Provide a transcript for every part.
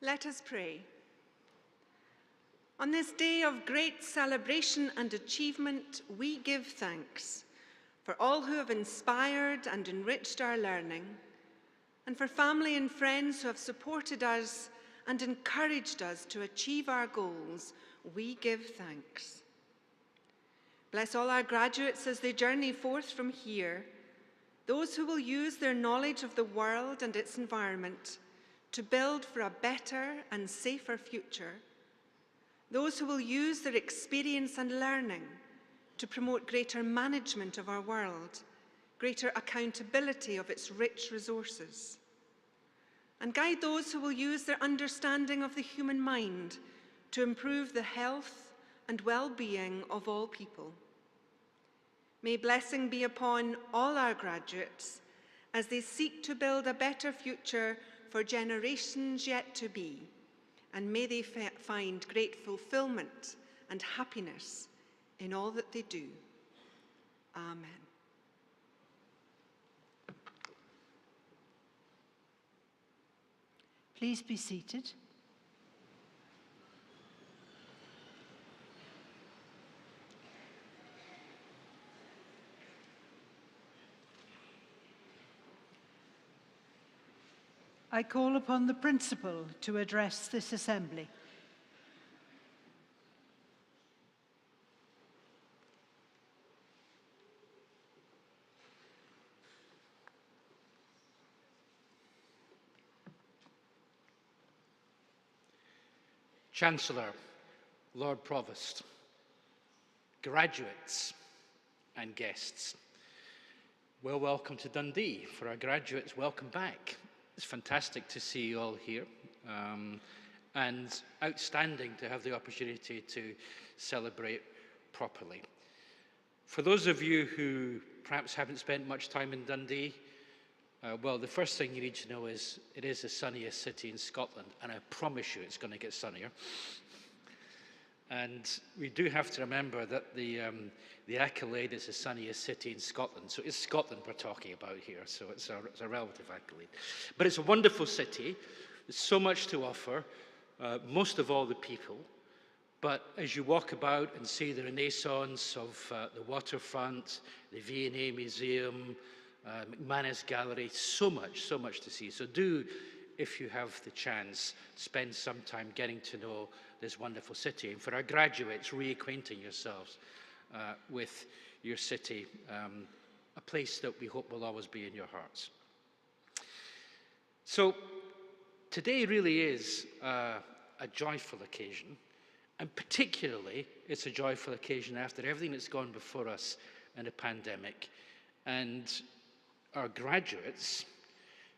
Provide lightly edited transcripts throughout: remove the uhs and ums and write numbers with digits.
Let us pray. On this day of great celebration and achievement, we give thanks for all who have inspired and enriched our learning, and for family and friends who have supported us and encouraged us to achieve our goals. We give thanks. Bless all our graduates as they journey forth from here, those who will use their knowledge of the world and its environment to build for a better and safer future, those who will use their experience and learning to promote greater management of our world, greater accountability of its rich resources, and guide those who will use their understanding of the human mind to improve the health and well-being of all people. May blessing be upon all our graduates as they seek to build a better future for generations yet to be, and may they find great fulfillment and happiness in all that they do. Amen. Please be seated. I call upon the Principal to address this assembly. Chancellor, Lord Provost, graduates and guests, well, welcome to Dundee. For our graduates, welcome back. It's fantastic to see you all here, and outstanding to have the opportunity to celebrate properly. For those of you who perhaps haven't spent much time in Dundee, well, the first thing you need to know is it is the sunniest city in Scotland, and I promise you it's going to get sunnier. And we do have to remember that the accolade is the sunniest city in Scotland. So it's Scotland we're talking about here, so it's a relative accolade. But it's a wonderful city. There's so much to offer, most of all the people. But as you walk about and see the renaissance of the waterfront, the V&A Museum, McManus Gallery, so much to see. So do, if you have the chance, spend some time getting to know this wonderful city. And for our graduates, reacquainting yourselves with your city, a place that we hope will always be in your hearts. So today really is a joyful occasion, and particularly it's a joyful occasion after everything that's gone before us in a pandemic. And our graduates,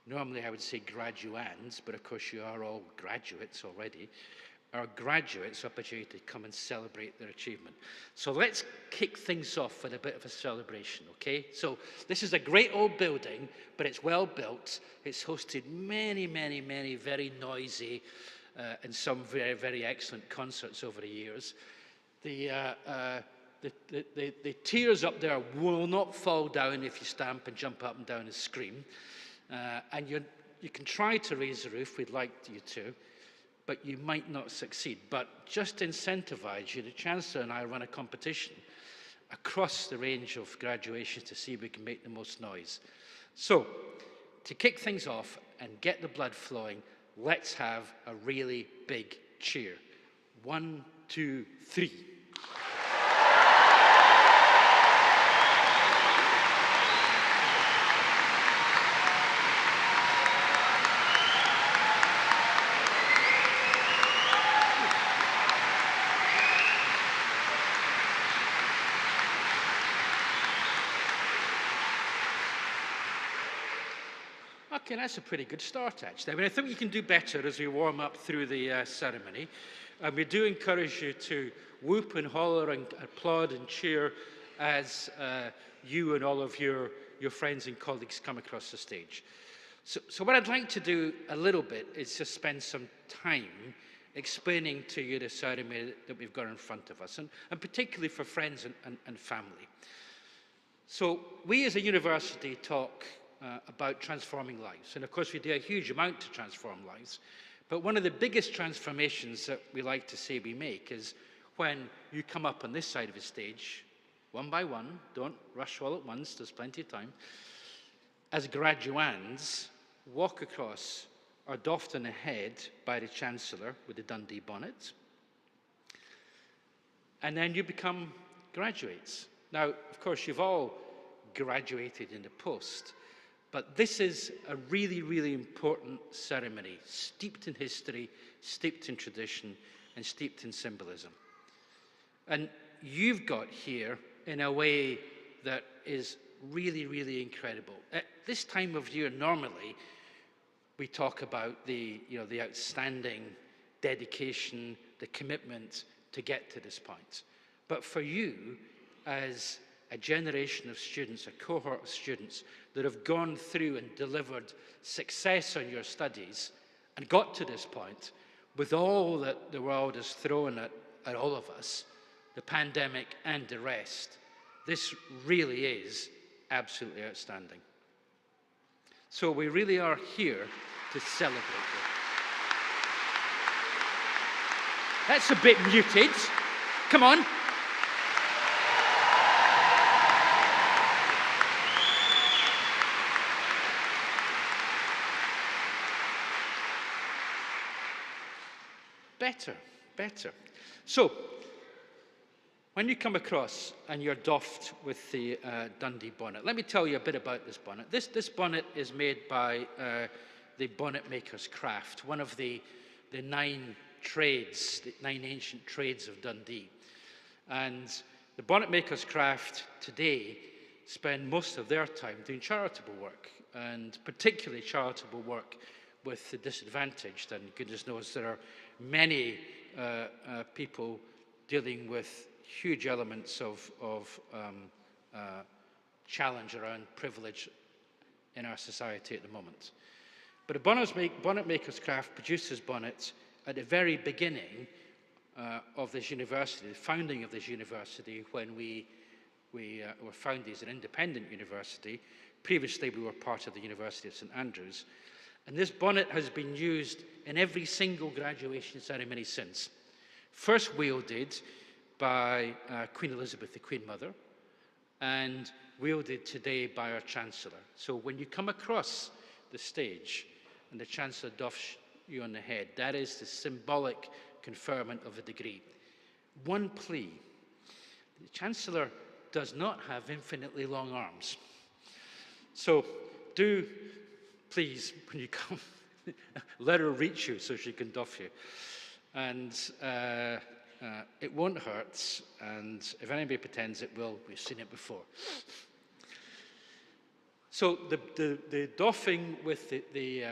normally I would say graduands, but of course you are all graduates already, our graduates' opportunity to come and celebrate their achievement. So let's kick things off with a bit of a celebration, okay? So this is a great old building, but it's well built. It's hosted many very noisy and some very excellent concerts over the years. The tiers up there will not fall down if you stamp and jump up and down and scream. And you can try to raise the roof, we'd like you to, but you might not succeed. But just to incentivize you, the Chancellor and I run a competition across the range of graduations to see if we can make the most noise. So, to kick things off and get the blood flowing, let's have a really big cheer. 1, 2, 3. Okay, that's a pretty good start, actually. I mean, I think you can do better as we warm up through the ceremony. And we do encourage you to whoop and holler and applaud and cheer as you and all of your friends and colleagues come across the stage. So what I'd like to do a little bit is just spend some time explaining to you the ceremony that we've got in front of us, and particularly for friends and family. So we as a university talk about transforming lives. And of course, we do a huge amount to transform lives. But one of the biggest transformations that we like to say we make is when you come up on this side of the stage, one by one, don't rush all at once, there's plenty of time, as graduands, walk across, are doffed on the head by the Chancellor with the Dundee bonnet, and then you become graduates. Now, of course, you've all graduated in the post, but this is a really, really important ceremony, steeped in history, steeped in tradition, and steeped in symbolism. And you've got here in a way that is really, really incredible. At this time of year, normally, we talk about the outstanding dedication, the commitment to get to this point. But for you, as a generation of students, a cohort of students that have gone through and delivered success on your studies and got to this point, with all that the world has thrown at all of us, the pandemic and the rest, this really is absolutely outstanding. So we really are here to celebrate you. That's a bit muted. Come on. Better. So, when you come across and you're doffed with the Dundee bonnet, let me tell you a bit about this bonnet. This bonnet is made by the bonnet maker's craft, one of the 9 trades, the 9 ancient trades of Dundee. And the bonnet maker's craft today spend most of their time doing charitable work, and particularly charitable work with the disadvantaged. And goodness knows there are many people dealing with huge elements of challenge around privilege in our society at the moment. But a bonnet maker's craft produces bonnets at the very beginning of this university, the founding of this university, when we were founded as an independent university. Previously, we were part of the University of St Andrews. And this bonnet has been used in every single graduation ceremony since. First wielded by Queen Elizabeth, the Queen Mother, and wielded today by our Chancellor. So when you come across the stage and the Chancellor doffs you on the head, that is the symbolic conferment of a degree. One plea: the Chancellor does not have infinitely long arms. So do, please, when you come, let her reach you so she can doff you. And it won't hurt, and if anybody pretends it will, we've seen it before. So the doffing with the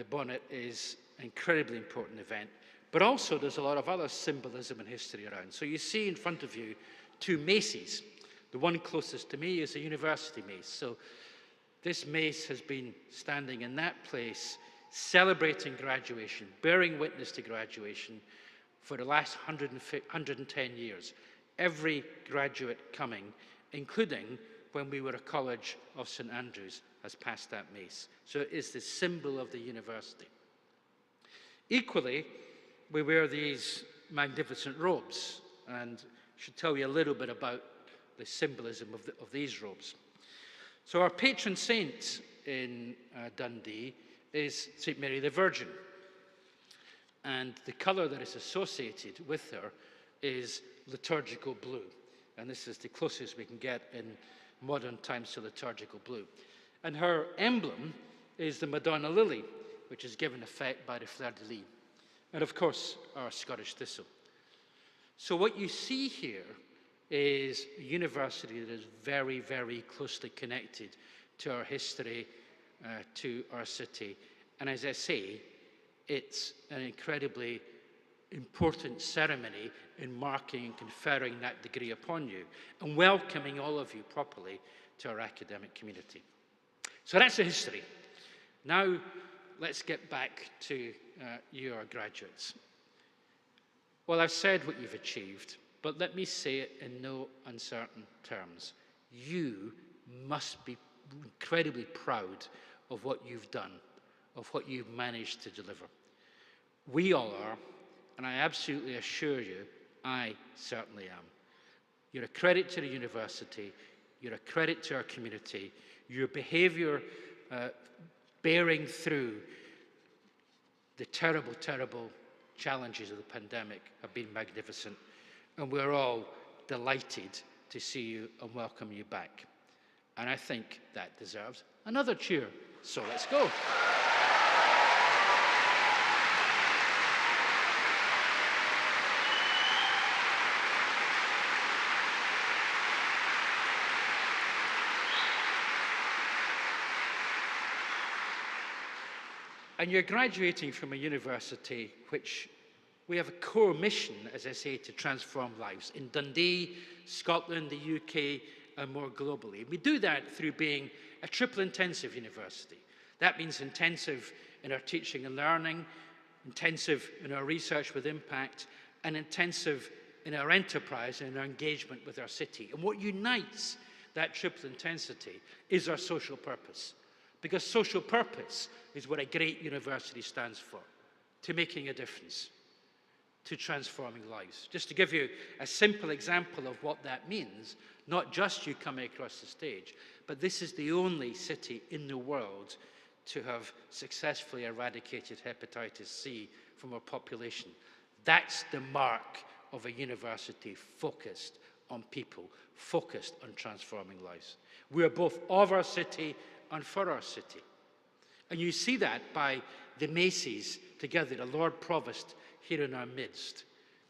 bonnet is an incredibly important event, but also there's a lot of other symbolism and history around. So you see in front of you 2 maces. The one closest to me is a university mace. So this mace has been standing in that place, celebrating graduation, bearing witness to graduation for the last 110 years. Every graduate coming, including when we were a college of St Andrews, has passed that mace. So it is the symbol of the university. Equally, we wear these magnificent robes, and I should tell you a little bit about the symbolism of these robes. So our patron saint in Dundee is St Mary the Virgin. And the colour that is associated with her is liturgical blue. And this is the closest we can get in modern times to liturgical blue. And her emblem is the Madonna lily, which is given effect by the fleur-de-lis. And of course, our Scottish thistle. So what you see here is a university that is very, very closely connected to our history, to our city. And as I say, it's an incredibly important ceremony in marking and conferring that degree upon you and welcoming all of you properly to our academic community. So that's the history. Now, let's get back to you, our graduates. Well, I've said what you've achieved, but let me say it in no uncertain terms. You must be incredibly proud of what you've done, of what you've managed to deliver. We all are, and I absolutely assure you, I certainly am. You're a credit to the university, you're a credit to our community, your behaviour bearing through the terrible, terrible challenges of the pandemic have been magnificent, and we're all delighted to see you and welcome you back. And I think that deserves another cheer. So let's go. And you're graduating from a university which we have a core mission, as I say, to transform lives in Dundee, Scotland, the UK, and more globally. We do that through being a triple intensive university. That means intensive in our teaching and learning, intensive in our research with impact, and intensive in our enterprise and our engagement with our city. And what unites that triple intensity is our social purpose. Because social purpose is what a great university stands for, to making a difference, to transforming lives. Just to give you a simple example of what that means, not just you coming across the stage, but this is the only city in the world to have successfully eradicated hepatitis C from our population. That's the mark of a university focused on people, focused on transforming lives. We are both of our city and for our city. And you see that by the Macy's together, the Lord Provost here in our midst.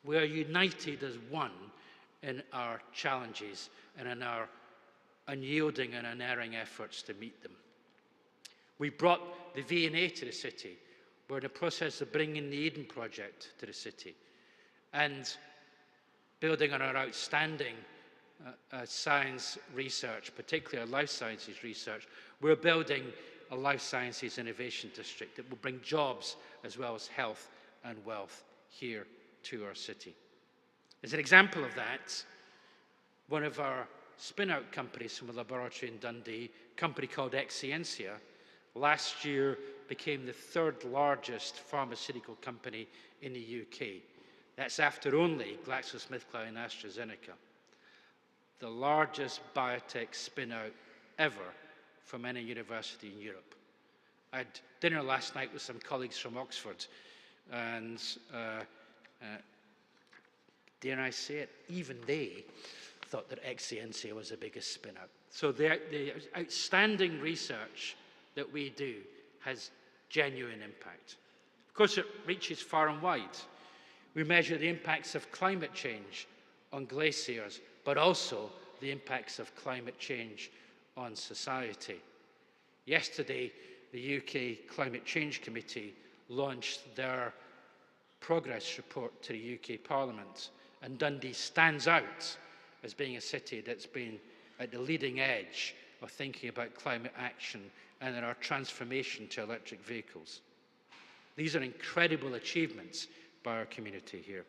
We are united as one in our challenges and in our unyielding and unerring efforts to meet them. We brought the V&A to the city. We're in the process of bringing the Eden Project to the city. And building on our outstanding science research, particularly our life sciences research, we're building a life sciences innovation district that will bring jobs as well as health and wealth here to our city. As an example of that, one of our spin-out companies from a laboratory in Dundee, a company called Exscientia, last year became the third largest pharmaceutical company in the UK. That's after only GlaxoSmithKline and AstraZeneca. The largest biotech spin-out ever from any university in Europe. I had dinner last night with some colleagues from Oxford, and dare I say it, even they thought that Exscientia was the biggest spin-out. So the outstanding research that we do has genuine impact. Of course, it reaches far and wide. We measure the impacts of climate change on glaciers, but also the impacts of climate change on society. Yesterday, the UK Climate Change Committee launched their progress report to the UK Parliament, and Dundee stands out as being a city that's been at the leading edge of thinking about climate action and in our transformation to electric vehicles. These are incredible achievements by our community here.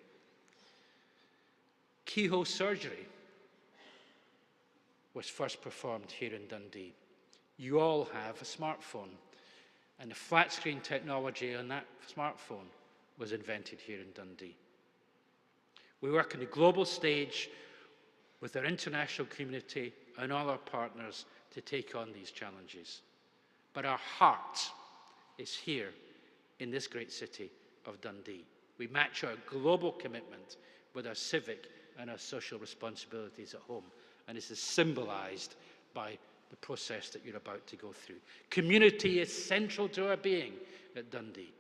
Keyhole surgery was first performed here in Dundee. You all have a smartphone, and the flat screen technology on that smartphone was invented here in Dundee. We work on the global stage with our international community and all our partners to take on these challenges. But our heart is here in this great city of Dundee. We match our global commitment with our civic and our social responsibilities at home, and this is symbolized by the process that you're about to go through. Community is central to our being at Dundee.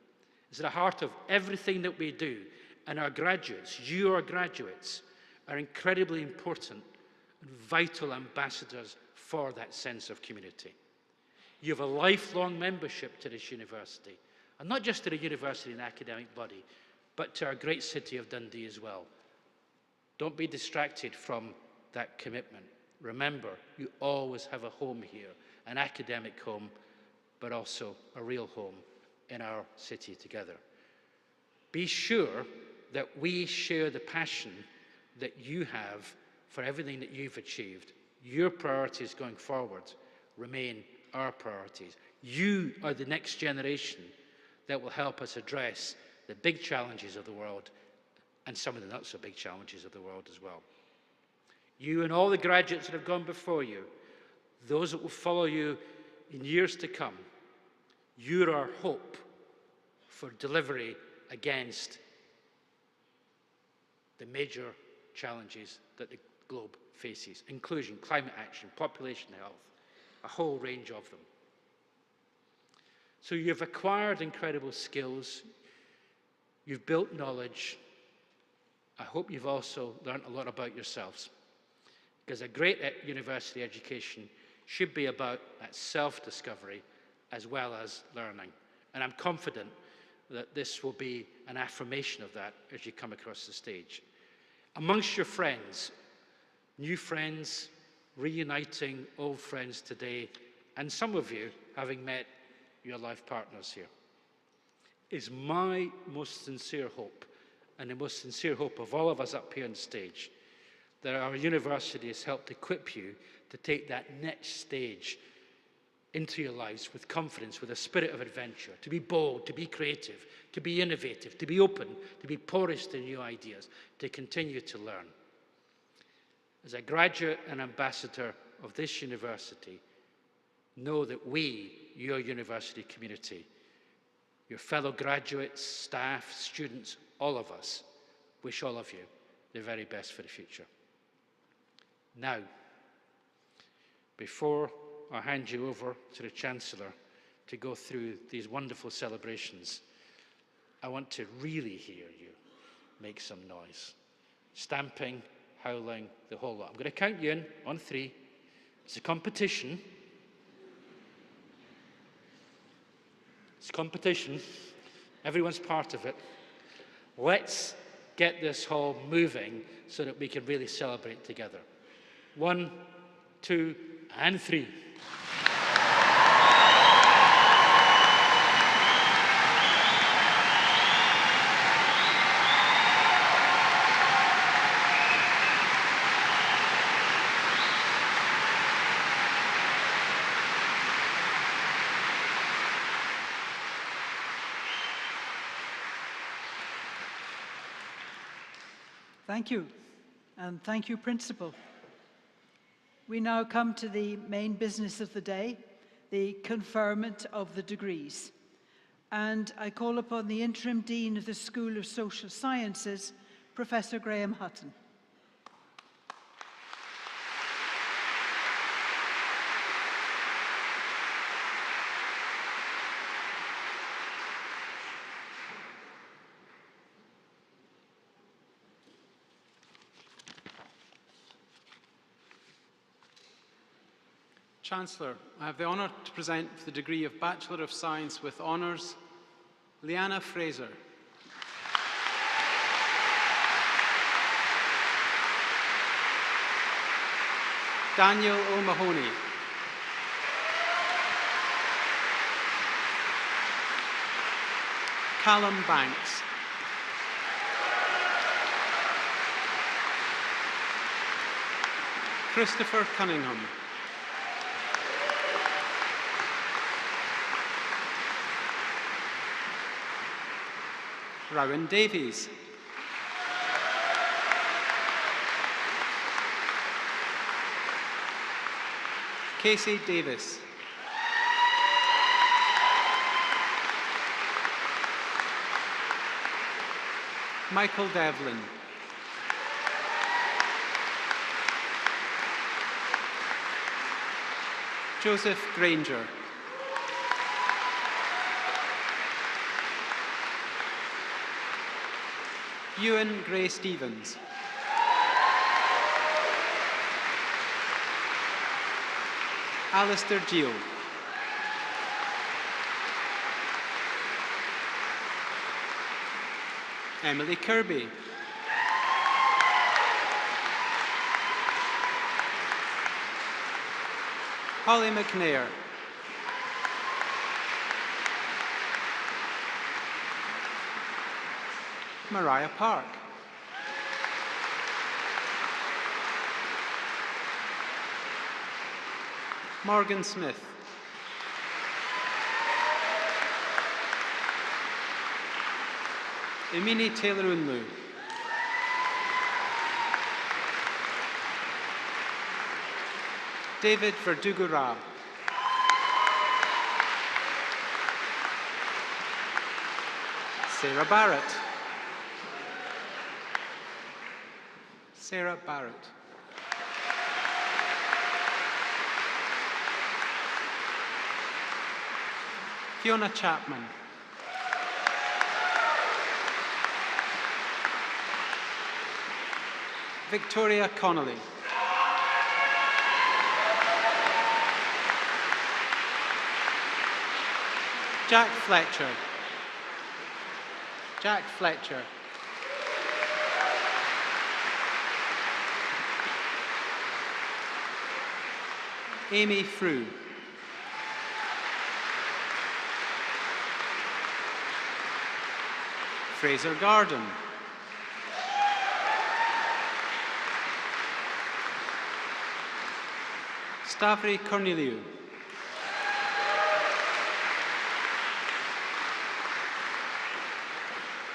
It's at the heart of everything that we do, and our graduates, your graduates, are incredibly important and vital ambassadors for that sense of community. You have a lifelong membership to this university, and not just to the university and academic body, but to our great city of Dundee as well. Don't be distracted from that commitment. Remember, you always have a home here, an academic home, but also a real home in our city together. Be sure that we share the passion that you have for everything that you've achieved. Your priorities going forward remain our priorities. You are the next generation that will help us address the big challenges of the world and some of the not so big challenges of the world as well. You and all the graduates that have gone before you, those that will follow you in years to come, you're our hope for delivery against the major challenges that the globe faces: inclusion, climate action, population health, a whole range of them. So you've acquired incredible skills, you've built knowledge. I hope you've also learned a lot about yourselves, because a great university education should be about that self-discovery as well as learning. And I'm confident that this will be an affirmation of that as you come across the stage. Amongst your friends, new friends, reuniting old friends today, and some of you having met your life partners here, is my most sincere hope, and the most sincere hope of all of us up here on stage, that our university has helped equip you to take that next stage into your lives with confidence, with a spirit of adventure, to be bold, to be creative, to be innovative, to be open, to be porous to new ideas, to continue to learn. As a graduate and ambassador of this university, know that we, your university community, your fellow graduates, staff, students, all of us, wish all of you the very best for the future. Now, before I hand you over to the Chancellor to go through these wonderful celebrations, I want to really hear you make some noise. Stamping, howling, the whole lot. I'm going to count you in on 3. It's a competition. It's a competition. Everyone's part of it. Let's get this hall moving so that we can really celebrate together. 1, 2, and 3. Thank you, and thank you, Principal. We now come to the main business of the day, the conferment of the degrees. And I call upon the Interim Dean of the School of Social Sciences, Professor Graham Hutton. Chancellor, I have the honour to present for the degree of Bachelor of Science with Honours, Leanna Fraser. Daniel O'Mahony. Callum Banks. Christopher Cunningham. Rowan Davies. Casey Davis. Michael Devlin. Joseph Granger. Ewan Gray Stevens. Alistair Gill. Emily Kirby. Holly McNair. Mariah Park. Morgan Smith. Imini Taylor-Unlu. David Verdugura. Sarah Barrett. Sarah Barrett. Fiona Chapman. Victoria Connolly. Jack Fletcher. Jack Fletcher. Amy Frew. Fraser Garden. Stavri Corneliu.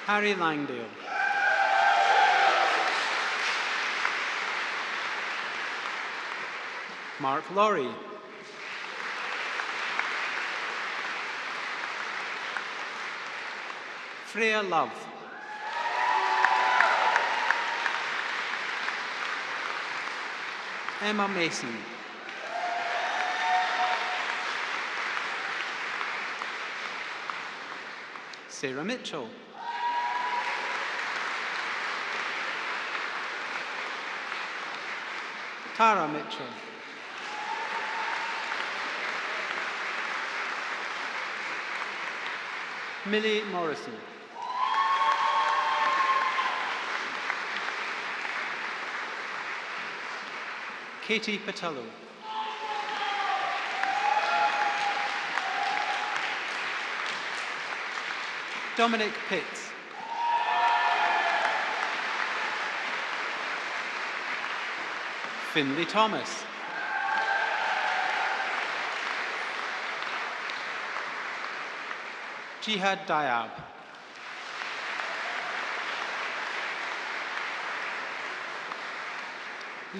Harry Langdale. Mark Laurie. Freya Love. Emma Mason. Sarah Mitchell. Tara Mitchell. Millie Morrison. Katie Patello. Dominic Pitts. Finley Thomas. Jihad Diab.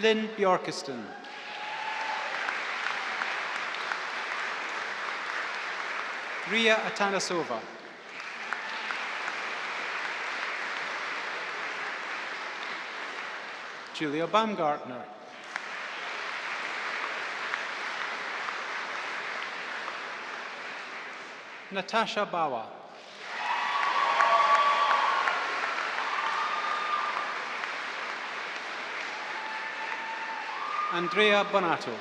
Lynn Bjorkeston. Ria Atanasova. Julia Baumgartner. Natasha Bawa. Andrea Bonato.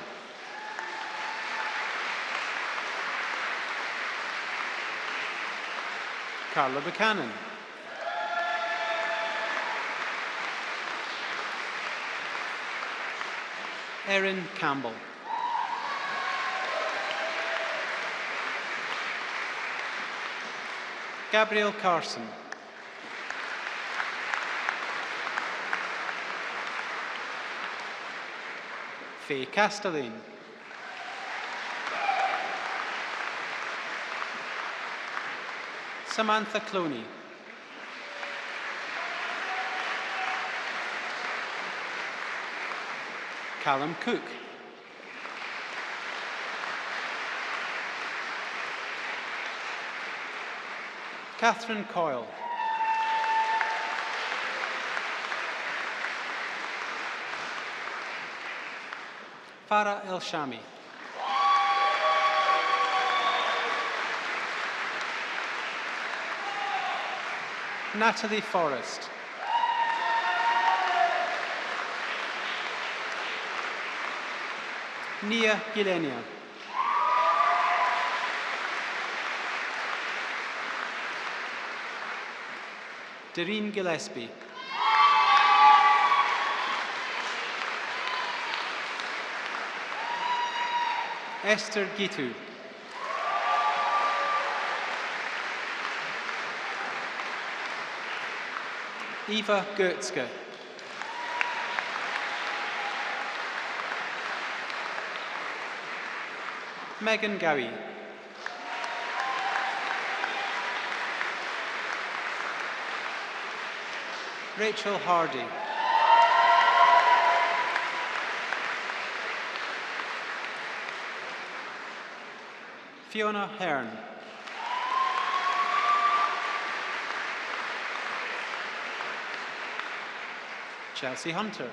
Carla Buchanan. Erin Campbell. Gabrielle Carson. Faye Castellane. Samantha Cloney. Callum Cook. Catherine Coyle. Farah El Shami. Natalie Forrest. Nia Gilenia. Doreen Gillespie. Esther Gitu. Eva Goetzke. Megan Gowie. Rachel Hardy. Fiona Hearn. Chelsea Hunter.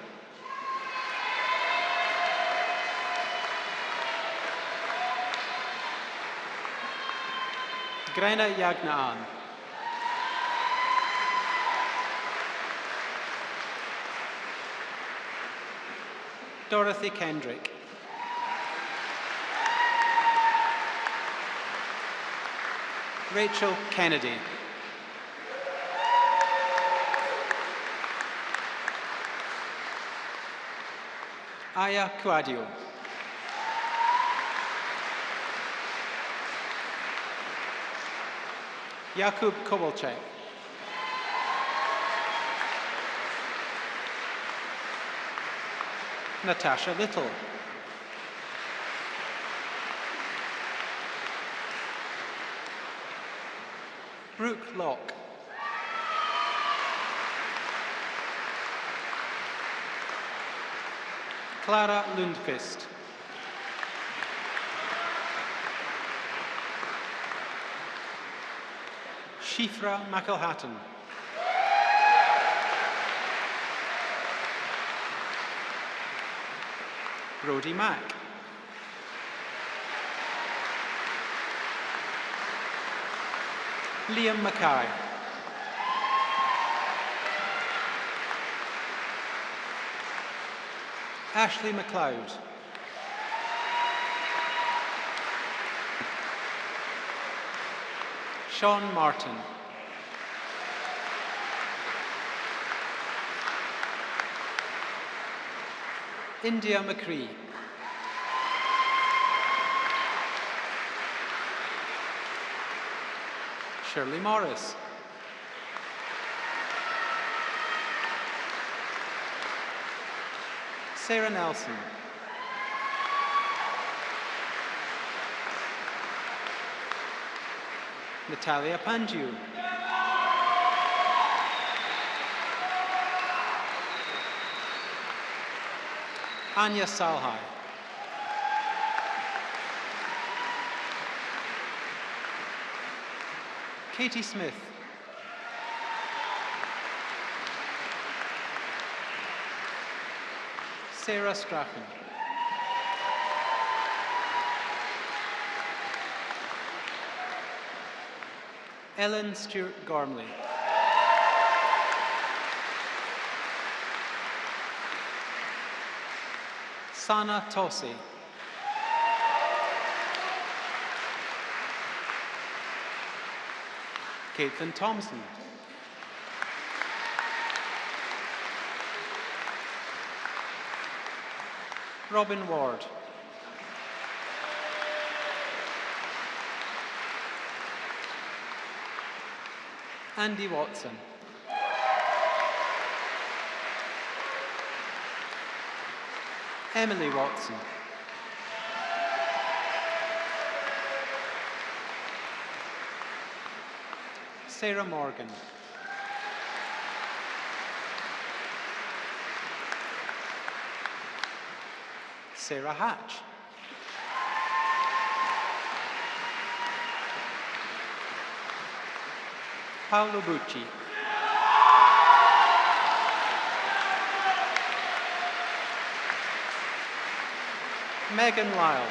Grena Yagnaan. Dorothy Kendrick. Rachel Kennedy. Aya Quadio. Jakub Kowalczyk. Natasha Little. Brooke Locke. Clara Lundqvist. Shifra McElhatton. Brody Mack. Liam Mackay. Ashley MacLeod. Sean Martin. India McCree. Shirley Morris. Sarah Nelson. Natalia Panju. Anya Salhai. Katie Smith. Sarah Strachan. Ellen Stewart Gormley. Sana Tosi. Caitlin Thompson. Robin Ward. Andy Watson. Emily Watson. Sarah Morgan. Sarah Hatch. Paolo Bucci. Megan Lyle.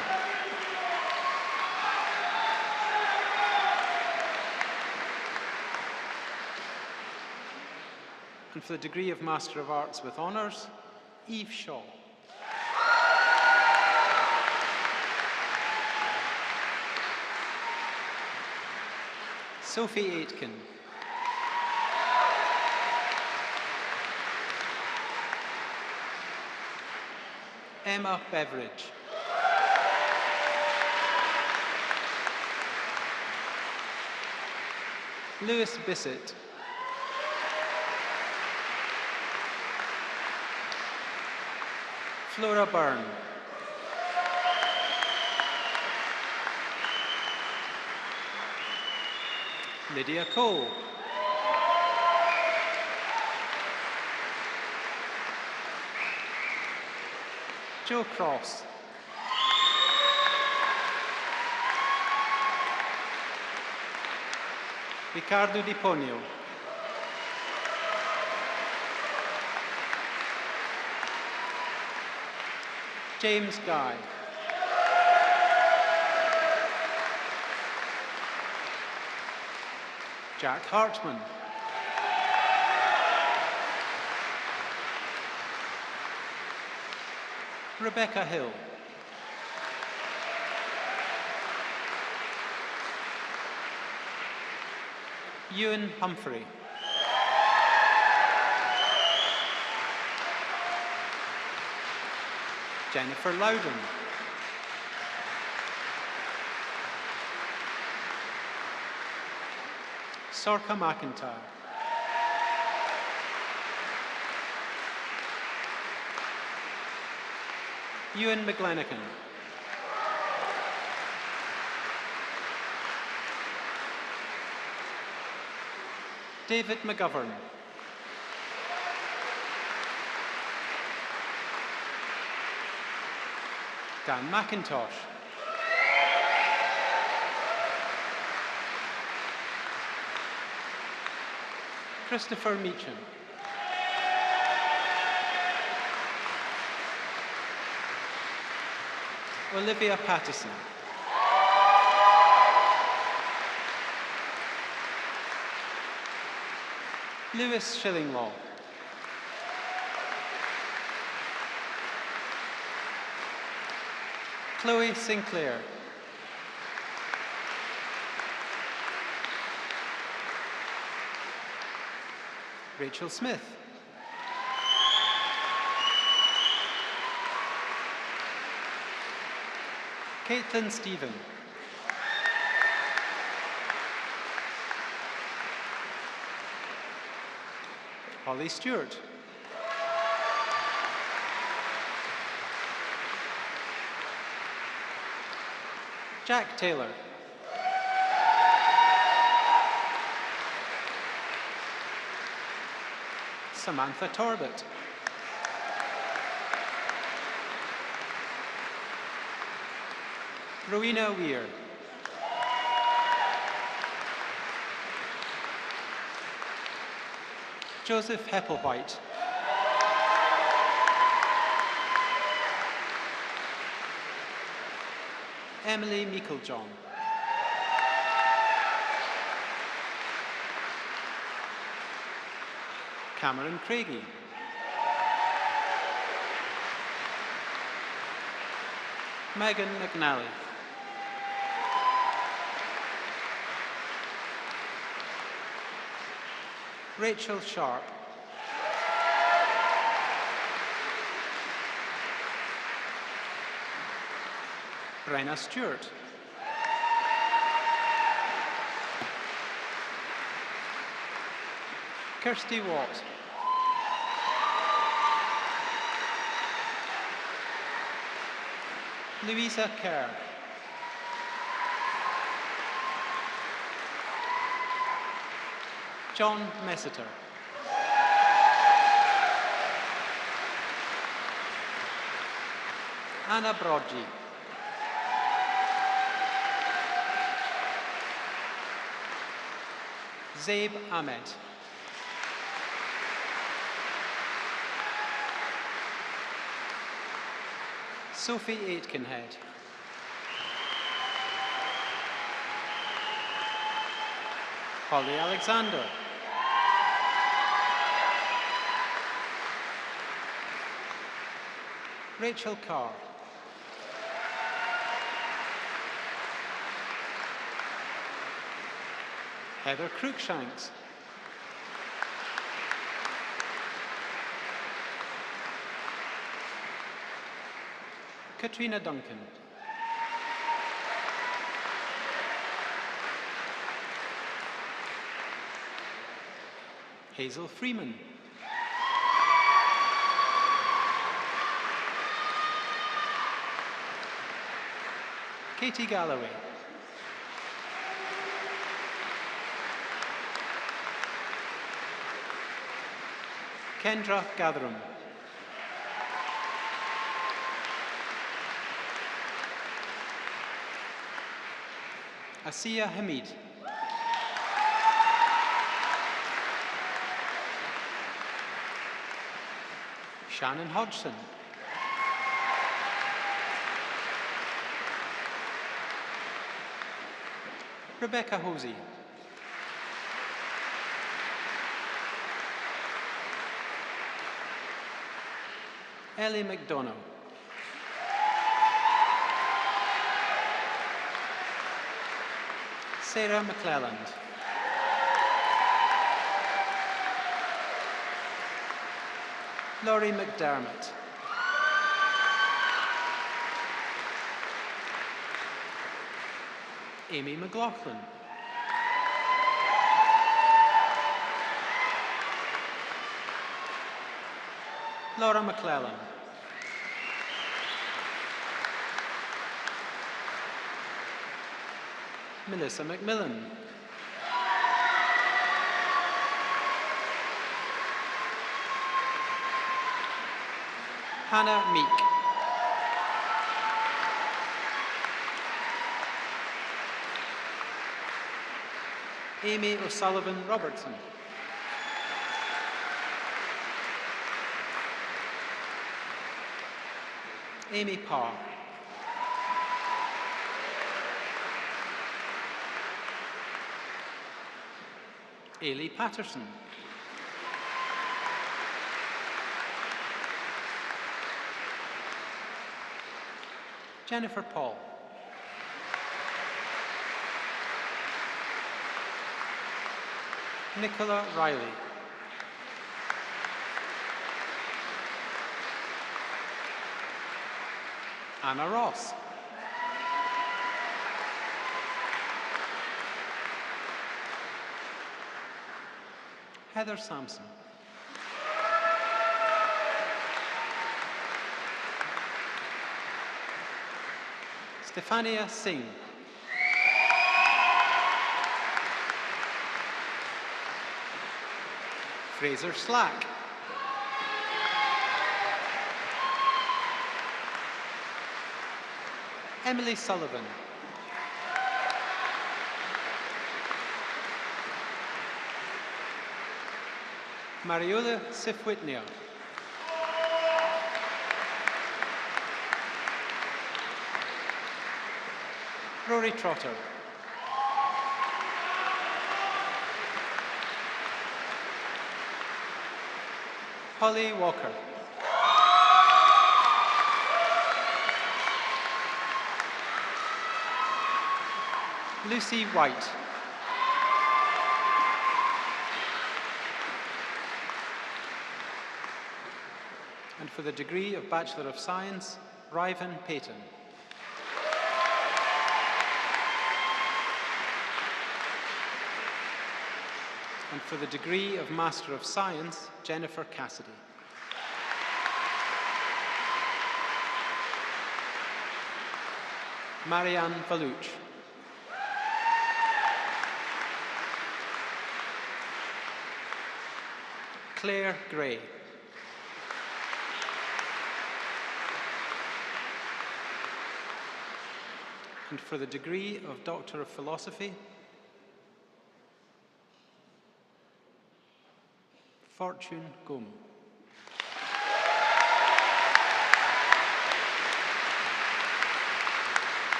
And for the degree of Master of Arts with Honours, Eve Shaw. Sophie Aitken. Emma Beveridge. Lewis Bissett. Flora Byrne. Lydia Cole. Joe Cross. Ricardo Di Ponio. James Guy. Jack Hartman. Rebecca Hill. Ewan Humphrey. Jennifer Loudon. Sorka McIntyre. Ewan McGlennigan. David McGovern. Dan McIntosh. Christopher Meacham. Olivia Pattison. Lewis Shillinglaw. Chloe Sinclair. Rachel Smith. Caitlin Stephen. Holly Stewart. Jack Taylor. Samantha Torbett. Rowena Weir. Joseph Hepplewhite. Emily Meiklejohn. Cameron Craigie. Megan McNally. Rachel Sharp. Brenna Stewart. Kirsty Watt. Louisa Kerr. John Messiter. Anna Brodji. Zabe Ahmed. Sophie Aitkenhead. Holly Alexander. Rachel Carr. Heather Cruikshanks. Katrina Duncan. Hazel Freeman. Katie Galloway. Kendra Gatherum. Asiya Hamid. Shannon Hodgson. Rebecca Hosey. Ellie McDonough. Sarah McClelland. Laurie McDermott. Amy McLaughlin. Laura McClellan. Melissa McMillan. Hannah Meek. Amy O'Sullivan Robertson. Amy Parr. Ailey Patterson. Jennifer Paul. Nicola Riley. Anna Ross. Heather Sampson. Stefania Singh. Fraser Slack. Emily Sullivan. Mariola Sifwitnia. Rory Trotter. Holly Walker. Lucy White. And for the degree of Bachelor of Science, Ryvan Payton. And for the degree of Master of Science, Jennifer Cassidy. Marianne Valuch. Claire Gray. And for the degree of Doctor of Philosophy, Fortune Gom.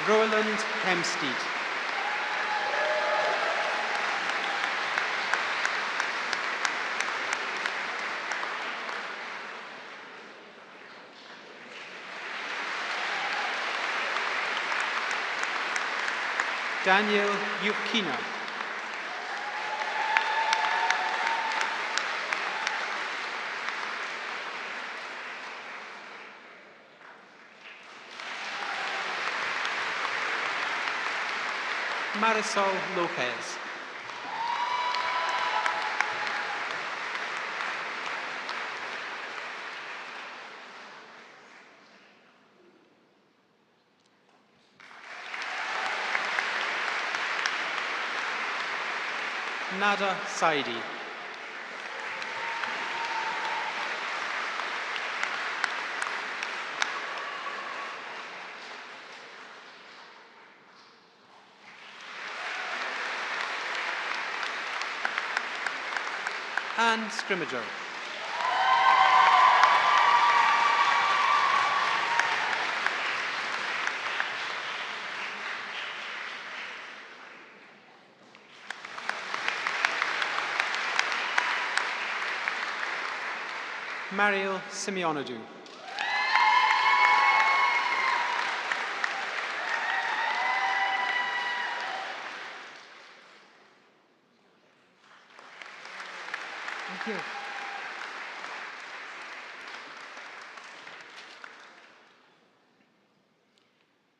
Roland Hempstead. Daniel Yukina. Marisol Lopez. Nada Saidi. Anne Scrimmager. Mariel Simeonidou. Thank you.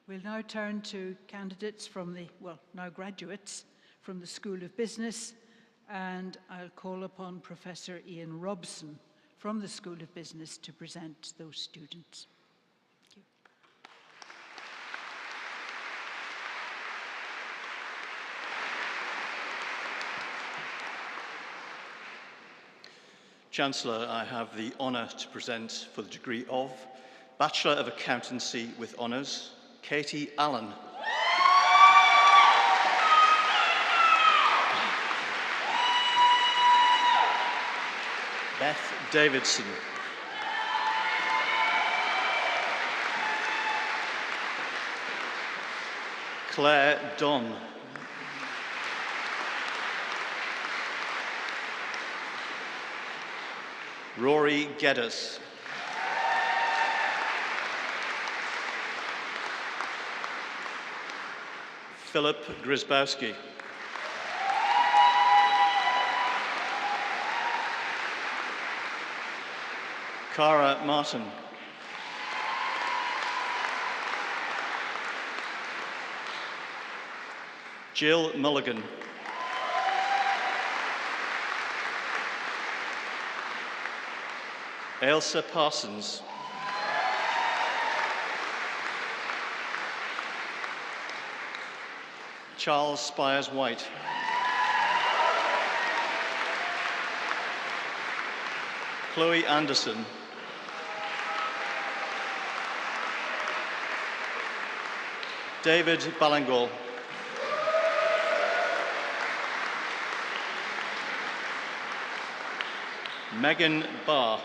We'll now turn to candidates from the, well, now graduates from the School of Business, and I'll call upon Professor Ian Robson from the School of Business to present those students. Thank you. Chancellor, I have the honour to present for the degree of Bachelor of Accountancy with Honours, Katie Allen. Beth Davidson. Claire Don. Rory Geddes. Philip Grisbowski. Cara Martin. Jill Mulligan. Ailsa Parsons. Charles Spires White. Chloe Anderson. David Ballingall. Megan Barr.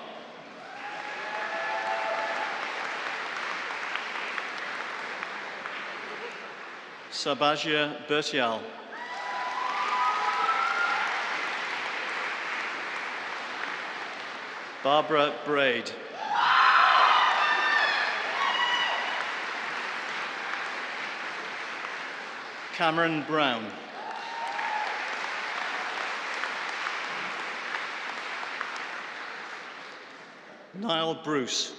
Sabajia Bertial. Barbara Braid. Cameron Brown. Niall Bruce.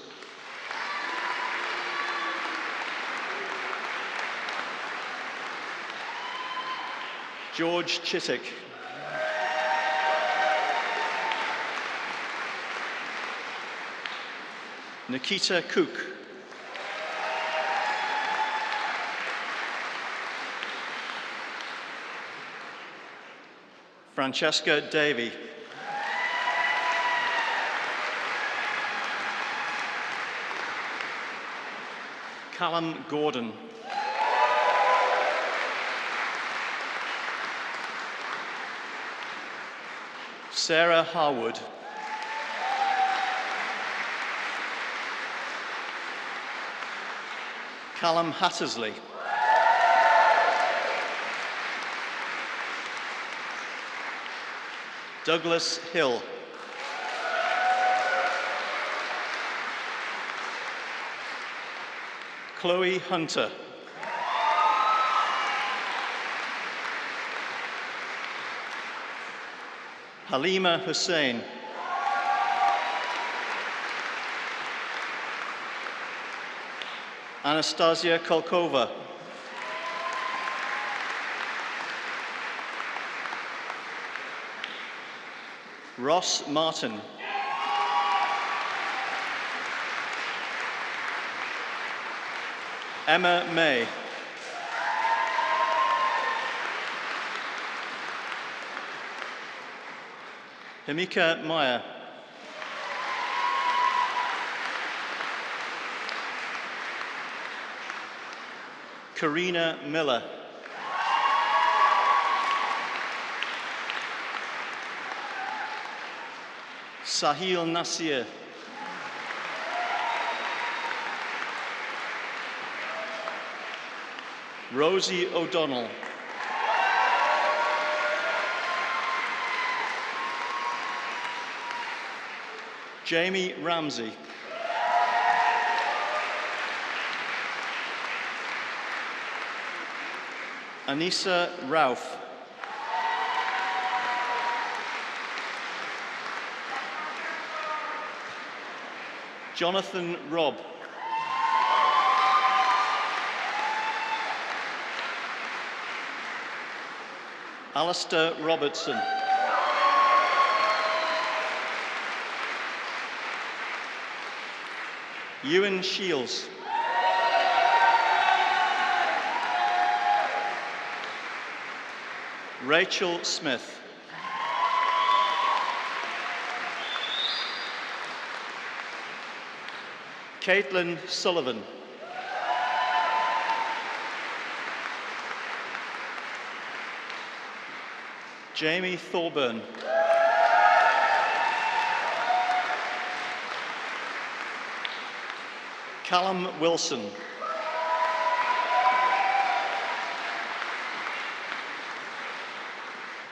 George Chittick. Nikita Cook. Francesca Davey. Callum Gordon. Sarah Harwood. Callum Hattersley. Douglas Hill. Chloe Hunter. Halima Hussain. Anastasia Kolkova. Ross Martin. Emma May. Himika Meyer. Karina Miller. Sahil Nasir. Rosie O'Donnell. Jamie Ramsey. Anissa Rauf. Jonathan Robb. Alistair Robertson. Ewan Shields. Rachel Smith. Caitlin Sullivan. Jamie Thorburn. Callum Wilson.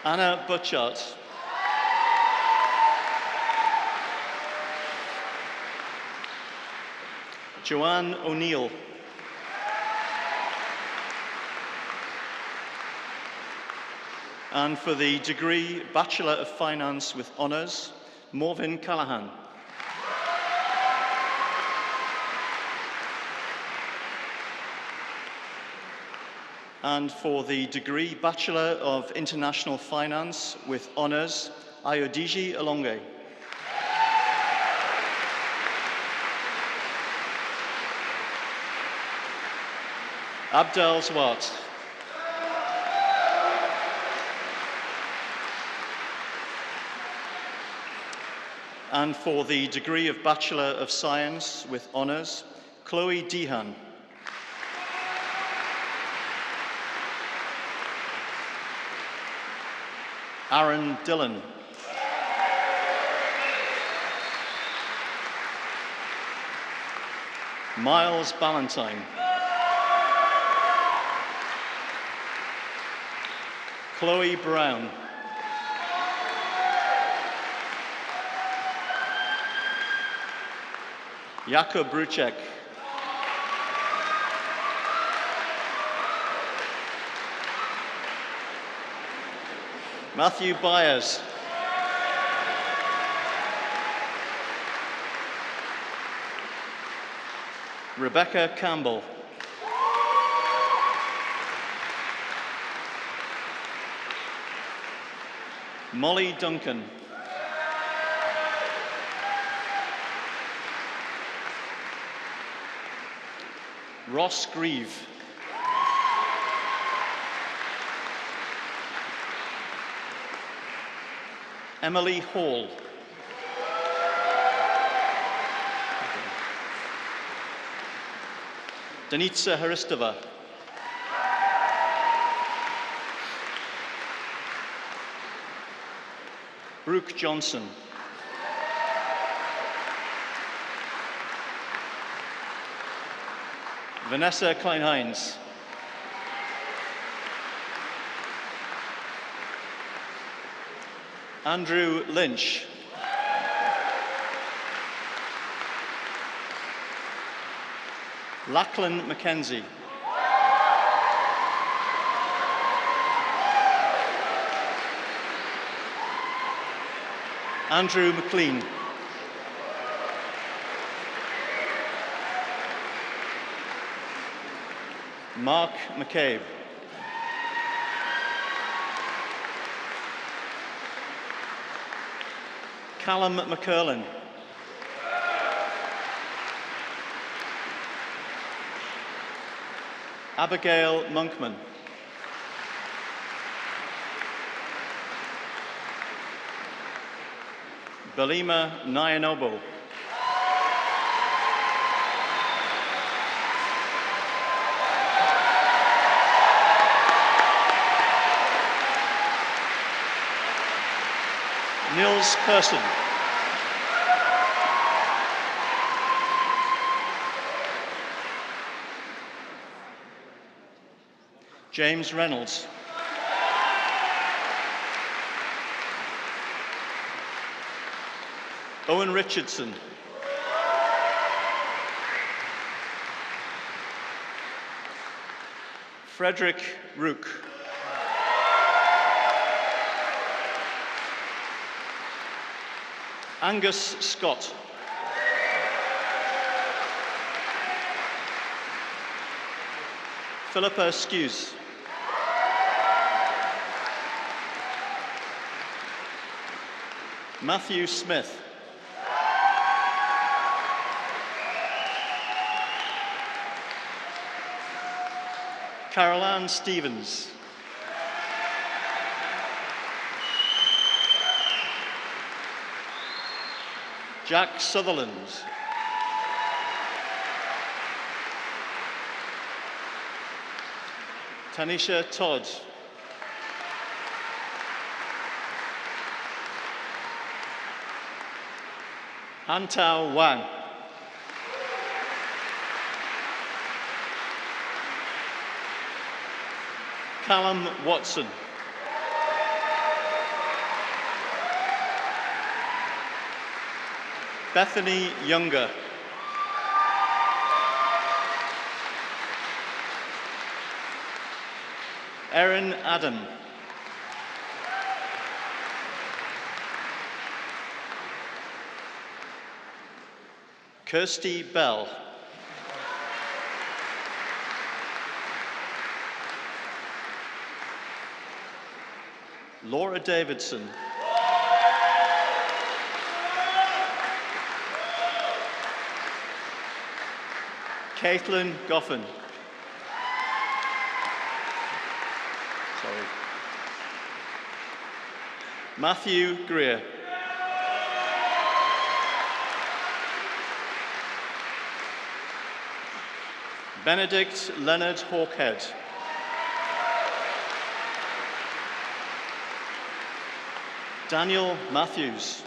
Anna Butchart. Joanne O'Neill. And for the degree Bachelor of Finance with Honours, Morvin Callahan. And for the degree Bachelor of International Finance with Honours, Ayodiji Alonge. Abdel Zwart. And for the degree of Bachelor of Science with Honours, Chloe Dehan. Aaron Dillon. Miles Ballantyne. Chloe Brown. Jakub Brucek. Matthew Byers. Rebecca Campbell. Molly Duncan. Ross Grieve. Emily Hall. Danitsa Haristova. Brooke Johnson. Vanessa Klein-Heinz. Andrew Lynch. Lachlan McKenzie. Andrew McLean. Mark McCabe. Callum McCurlin. Abigail Monkman. Belima Nyanobo. Nils Persson. James Reynolds. Owen Richardson. Frederick Rook. Angus Scott. Philippa Skews. Matthew Smith. Caroline Stevens. Jack Sutherland. Tanisha Todd. Hantao Wang. Callum Watson. Bethany Younger. Erin Adam. Kirsty Bell. Laura Davidson. Caitlin Goffin. Sorry. Matthew Greer. Benedict Leonard Hawkhead. Daniel Matthews.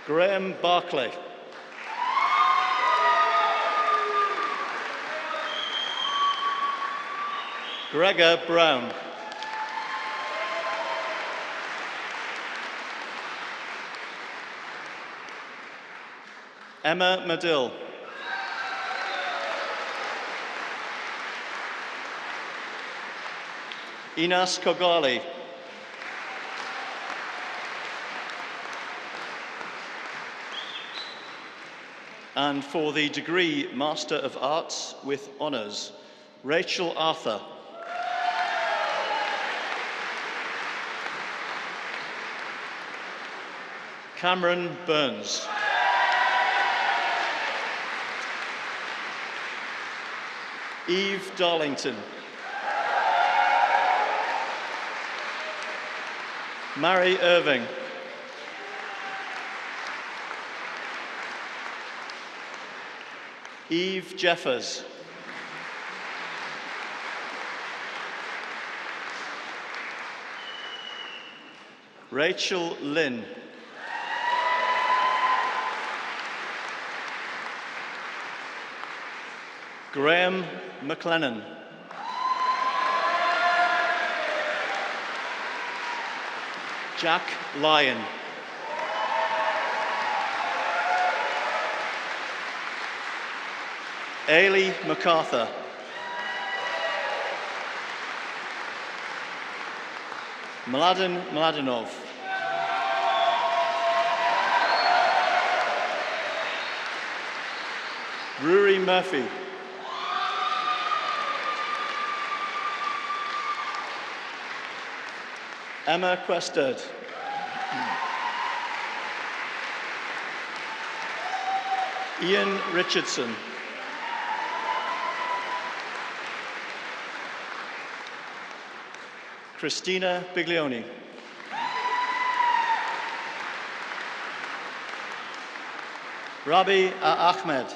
Graham Barclay. Gregor Brown. Emma Medill. Inas Kogali. And for the degree Master of Arts with Honours, Rachel Arthur. Cameron Burns. Eve Darlington. Mary Irving. Eve Jeffers. Rachel Lynn. Graham McLennan. Jack Lyon. Ailey MacArthur. Mladen Mladenov. Rory Murphy. Emma Questard. Ian Richardson. Christina Biglioni. Rabi Ahmed.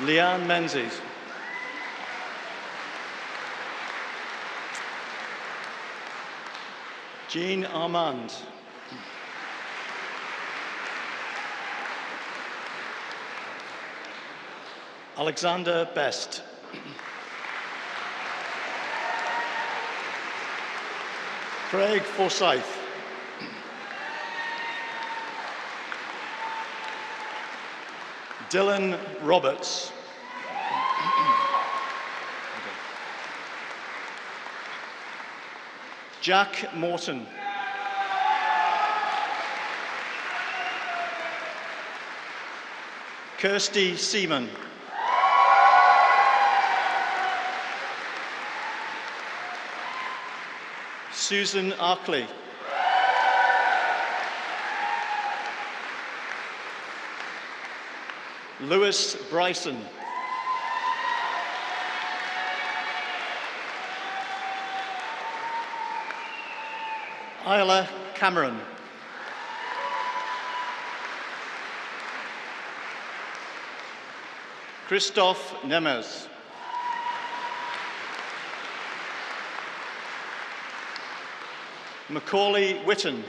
Leanne Menzies. Jean Armand. Alexander Best. Craig Forsyth. Dylan Roberts. Jack Morton. Kirsty Seaman. Susan Arkley. Lewis Bryson. Isla Cameron. Christoph Nemes. Macaulay Witten.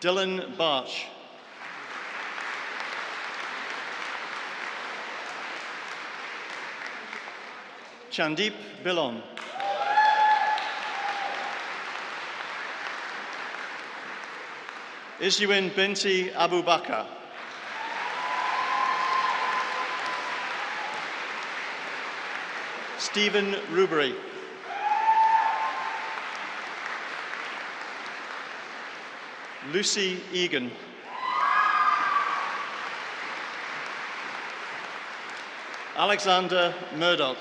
Dylan Barch. Chandeep Billon. Iswin Binti Abu Bakr. Stephen Rubery. Lucy Egan. Alexander Murdoch.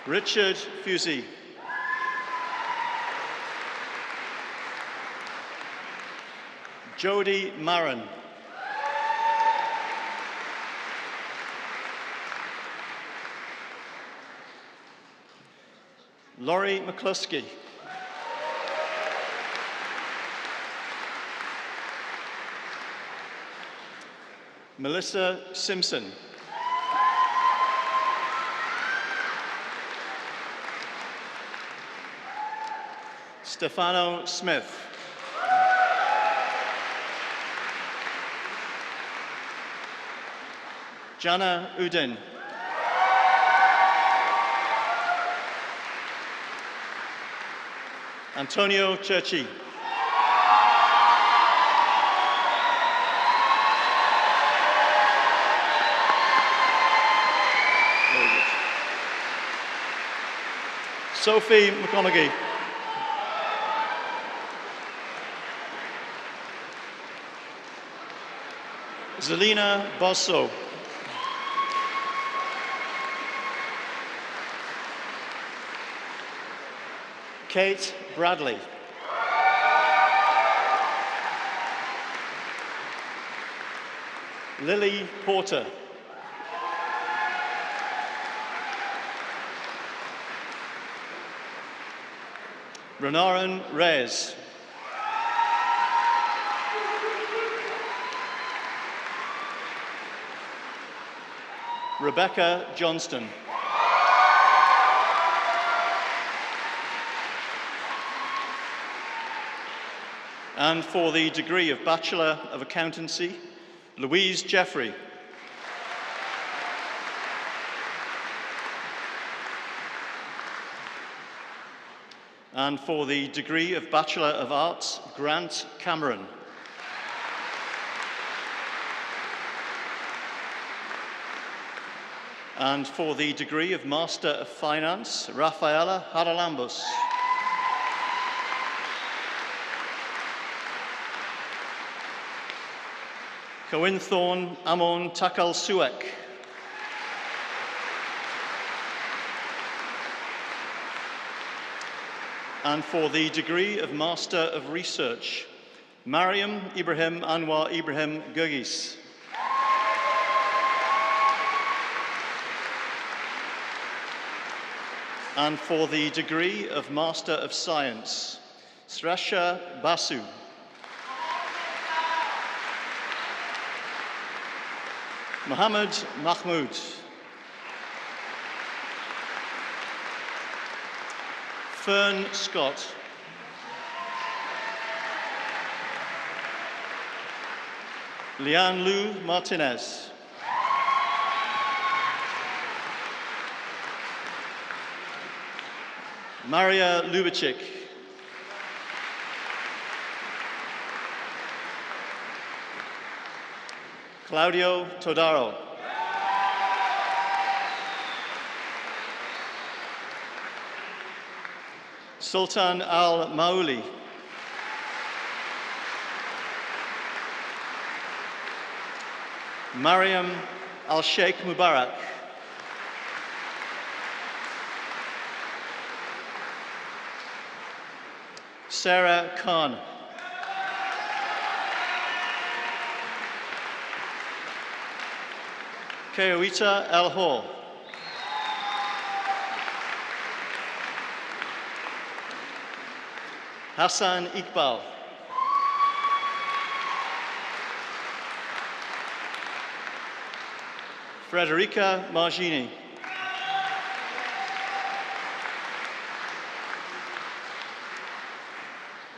Richard Fusey. Jody Marin. Laurie McCluskey. Melissa Simpson. Stefano Smith. Jana Udin. Antonio Churchy. Sophie McConaughey. Zelina Bosso. Kate Bradley. Lily Porter. Renaran Reyes. Rebecca Johnston. And for the degree of Bachelor of Accountancy, Louise Jeffrey. And for the degree of Bachelor of Arts, Grant Cameron. And for the degree of Master of Finance, Rafaela Haralambos. Cohen Thorne Amon Takal Suek. And for the degree of Master of Research, Mariam Ibrahim Anwar Ibrahim Gurgis. And for the degree of Master of Science, Sresha Basu. Mohammed Mahmoud. Fern Scott. Leanne Lou Martinez. Maria Lubicic. Claudio Todaro. Sultan Al Mauli. Mariam Al Sheikh Mubarak. Sarah Khan. Keoita El Hor. Hassan Iqbal. Frederica Margini.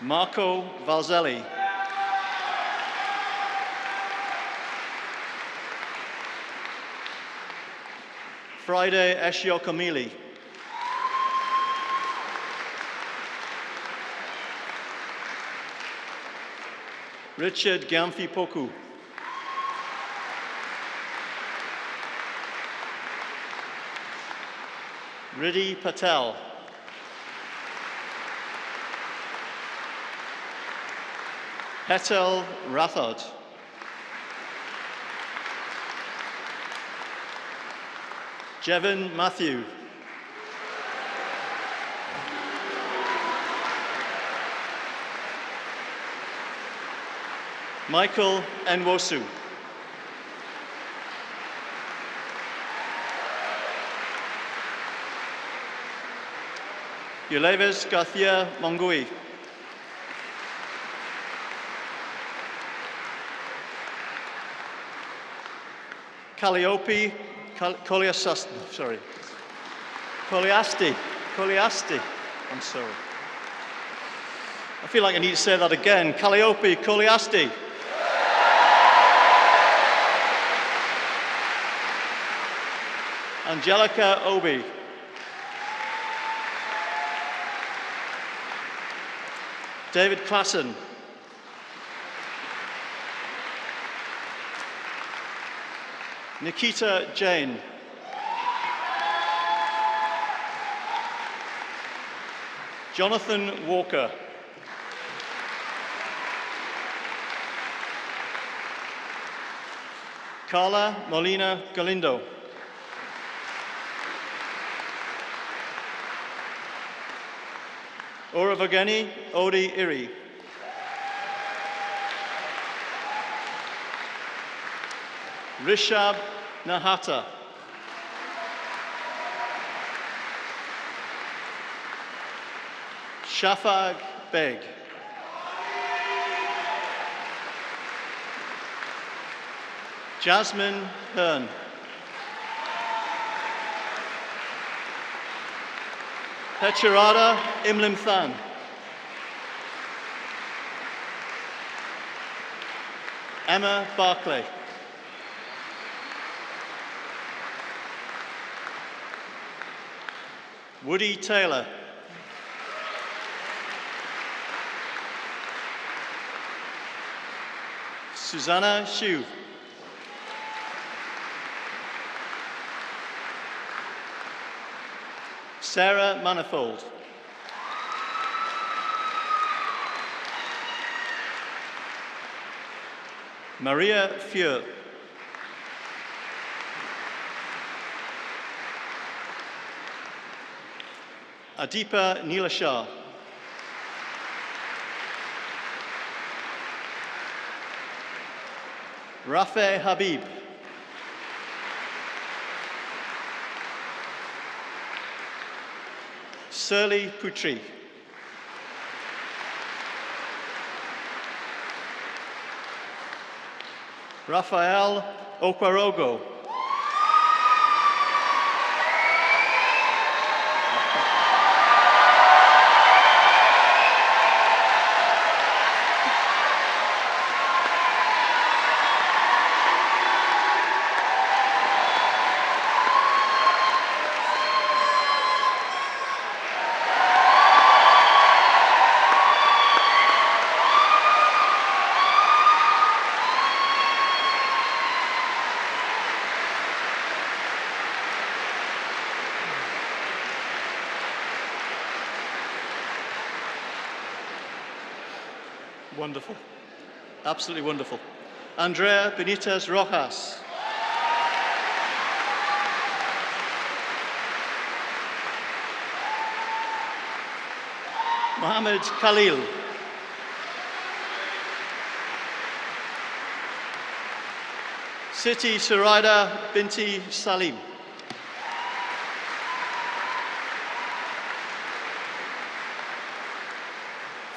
Marco Valzelli. Friday Eshiokomili. Richard Gamfi Poku. Riddhi Patel. Hetal Rathod. Jevon Matthew. Michael Nwosu. Yulevis Garcia Mongui. Calliope Koliasti. I'm sorry. I feel like I need to say that again. Calliope Koliasti. Angelica Obi. David Klassen. Nikita Jain. Jonathan Walker. Carla Molina Galindo. Oravageni Odi Iri. Rishab Nahata. Shafag Beg. Jasmine Hearn. Pecharada Imlim Than. Emma Barclay. Woody Taylor. Susanna Hsu. Sarah Manifold. Maria Feur. Adipa Neelashah. Rafe Habib. Surly Putri. Rafael Okwarogo. Wonderful. Absolutely wonderful. Andrea Benitez Rojas. Mohammed Khalil. Siti Suraida Binti Salim.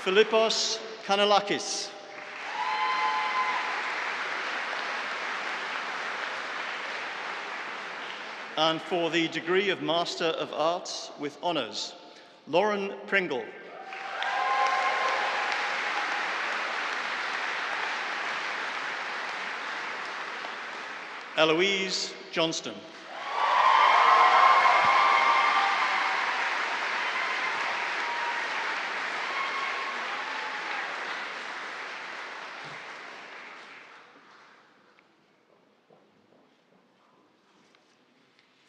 Philippos Kanalakis. And for the degree of Master of Arts with Honours, Lauren Pringle. Eloise Johnston.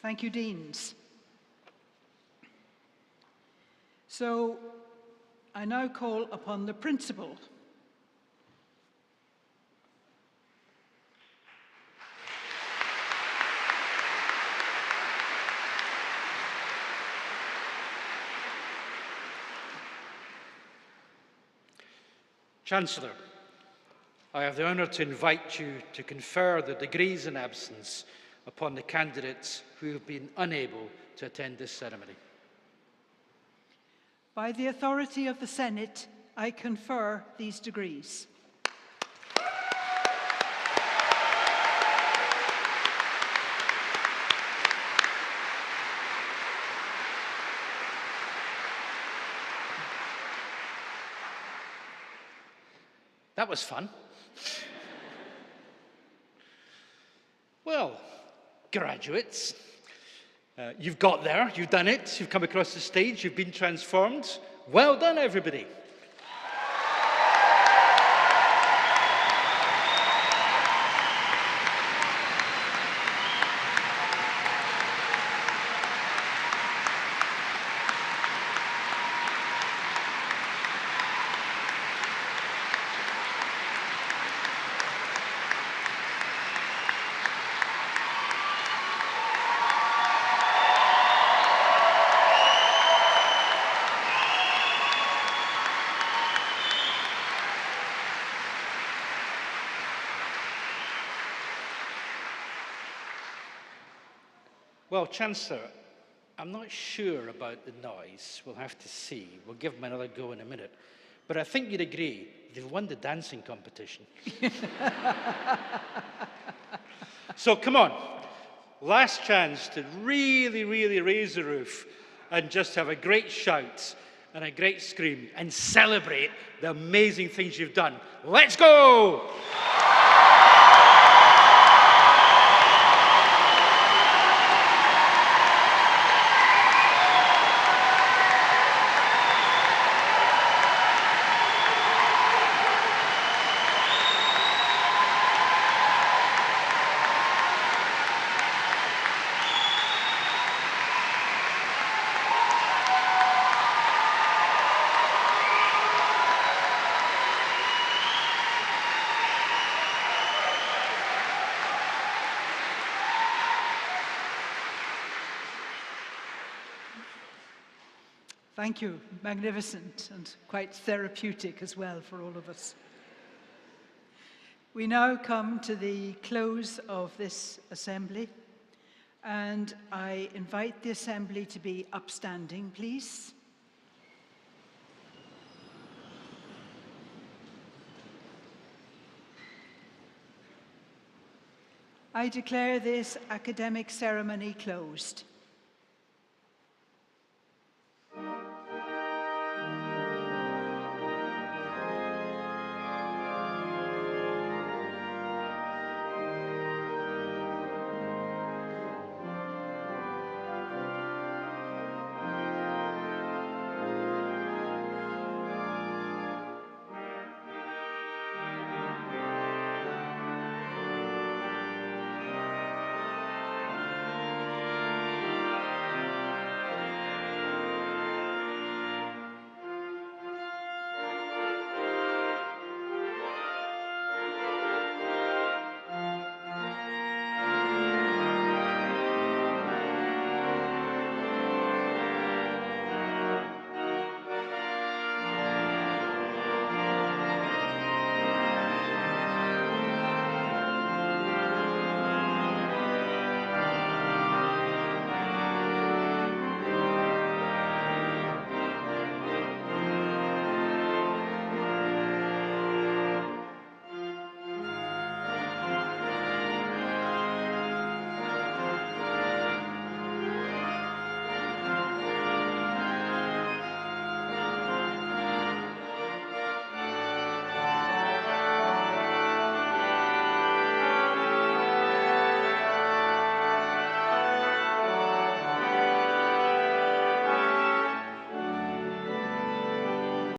Thank you, Deans. So I now call upon the Principal. Chancellor, I have the honour to invite you to confer the degrees in absence upon the candidates who have been unable to attend this ceremony. By the authority of the Senate, I confer these degrees. That was fun. Well, graduates, you've got there, you've done it, you've come across the stage, you've been transformed. Well done, everybody. Well, Chancellor, I'm not sure about the noise. We'll have to see. We'll give them another go in a minute. But I think you'd agree, they've won the dancing competition. So come on, last chance to really, really raise the roof and just have a great shout and a great scream and celebrate the amazing things you've done. Let's go! Thank you. Magnificent and quite therapeutic as well for all of us. We now come to the close of this assembly, and I invite the assembly to be upstanding, please. I declare this academic ceremony closed.